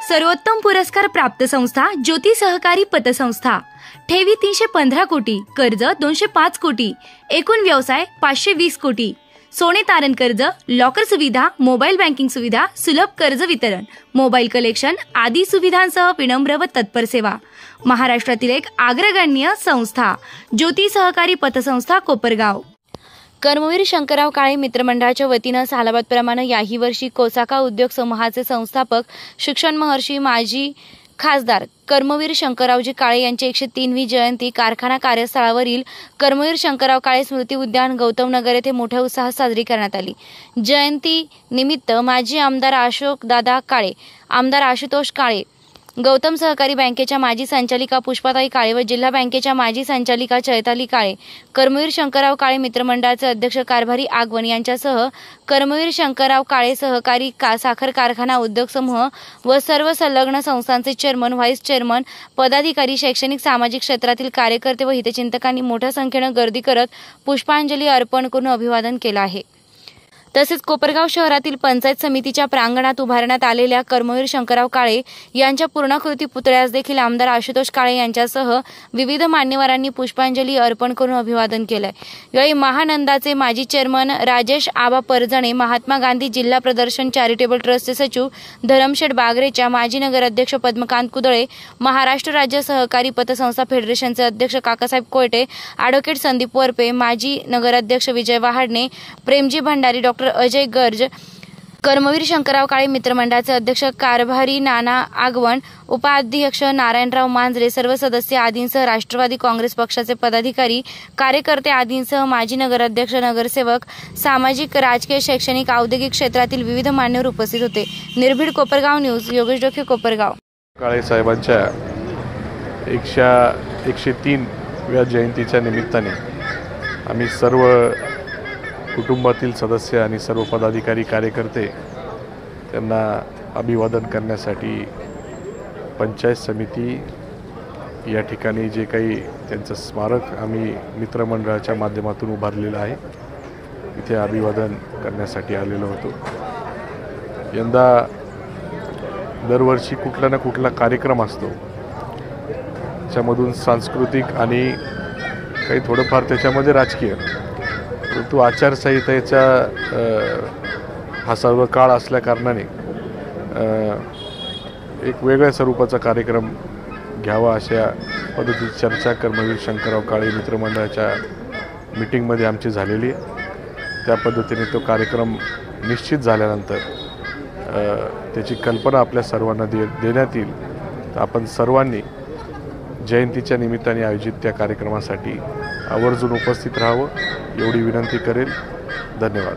सर्वोत्तम पुरस्कार प्राप्त संस्था ज्योती सहकारी पतसंस्था। ठेवी 315 कोटी, कर्ज 205 कोटी, एकूण व्यवसाय 520 कोटी। सोने तारण कर्ज, लॉकर सुविधा, मोबाईल बँकिंग सुविधा, सुलभ कर्ज वितरण, मोबाईल कलेक्शन आदी सुविधांसह विनम्र व तत्पर सेवा। महाराष्ट्रातील एक अग्रगण्य संस्था ज्योती सहकारी पतसंस्था कोपरगाव। कर्मवीर शंकरराव काळे मित्रमंडळाच्या वतीनं सालाबादप्रमाणे याही वर्षी कोसाका उद्योग समूहाचे संस्थापक, शिक्षण महर्षी, माजी खासदार कर्मवीर शंकररावजी काळे यांची 103वी जयंती कारखाना कार्यस्थळावरील कर्मवीर शंकरराव काळे स्मृती उद्यान गौतमनगर येथे मोठ्या उत्साहात साजरी करण्यात आली। जयंती निमित्त माजी आमदार अशोक दादा काळे, आमदार आशुतोष काळे, गौतम सहकारी बँकेच्या माजी संचालिका पुष्पाताई काळे व जिल्हा बँकेच्या माजी संचालिका चैताली काळे, कर्मवीर शंकरराव काळे मित्रमंडळाचे अध्यक्ष कारभारी आगवण यांच्यासह कर्मवीर शंकरराव काळे सहकारी साखर कारखाना उद्योग समूह व सर्व संलग्न संस्थांचे चेअरमन, व्हाईस चेअरमन, पदाधिकारी, शैक्षणिक सामाजिक क्षेत्रातील कार्यकर्ते व हितचिंतकांनी मोठ्या संख्येने गर्दी करत पुष्पांजली अर्पण करून अभिवादन केलं आहे। तसेच कोपरगाव शहरातील पंचायत समितीच्या प्रांगणात उभारण्यात आलेल्या कर्मवीर शंकरराव काळे यांच्या पूर्णाकृती पुतळ्यास देखील आमदार आशुतोष काळे यांच्यासह विविध मान्यवरांनी पुष्पांजली अर्पण करून अभिवादन केलंय। यावेळी महानंदाचे माजी चेअरमन राजेश आबा परजणे, महात्मा गांधी जिल्हा प्रदर्शन चॅरिटेबल ट्रस्टचे सचिव धरमशेठ बागरेच्या माजी नगराध्यक्ष पद्मकांत कुदळे, महाराष्ट्र राज्य सहकारी पतसंस्था फेडरेशनचे अध्यक्ष काकासाहेब कोयटे, ॲडव्होकेट संदीप वरपे, माजी नगराध्यक्ष विजय वहाडणे, प्रेमजी भंडारी, डॉक्टर अजय गर्ज, कर्मवीर शंकरराव काळे मित्रमंडळाचे अध्यक्ष कारभारी नाना आगवण, उपाध्यक्ष नारायणराव मांजरे, सर्व सदस्य आदींसह राष्ट्रवादी काँग्रेस पक्षाचे पदाधिकारी, कार्यकर्ते आदींसह माजी नगराध्यक्ष, नगरसेवक, सामाजिक, राजकीय, शैक्षणिक, औद्योगिक क्षेत्रातील विविध मान्यवर उपस्थित होते। निर्भीड कोपरगाव न्यूज, योगेश डोके, कोपरगाव। काळे साहेबांच्या 103व्या जयंतीच्या निमित्ताने आम्ही सर्व कुटुंबातील सदस्य आणि सर्व पदाधिकारी, कार्यकर्ते त्यांना अभिवादन करण्यासाठी पंचायत समिती या ठिकाणी जे काही त्यांचं स्मारक आम्ही मित्रमंडळाच्या माध्यमातून उभारलेलं आहे इथे अभिवादन करण्यासाठी आलेलो होतो। यंदा दरवर्षी कुठला ना कुठला कार्यक्रम असतो, त्याच्यामधून सांस्कृतिक आणि काही थोडंफार त्याच्यामध्ये राजकीय, परंतु आचारसंहितेचा हा सर्व काळ असल्याकारणाने एक वेगळ्या स्वरूपाचा कार्यक्रम घ्यावा अशा पद्धतीची चर्चा कर्मवीर शंकरराव काळे मित्रमंडळाच्या मीटिंगमध्ये आमची झालेली आहे। त्या पद्धतीने तो कार्यक्रम निश्चित झाल्यानंतर त्याची कल्पना आपल्या सर्वांना देण्यात येईल। तर आपण सर्वांनी जयंतीच्या निमित्ताने आयोजित त्या कार्यक्रमासाठी आवर्जून उपस्थित राहावं एवढी विनंती करेल। धन्यवाद।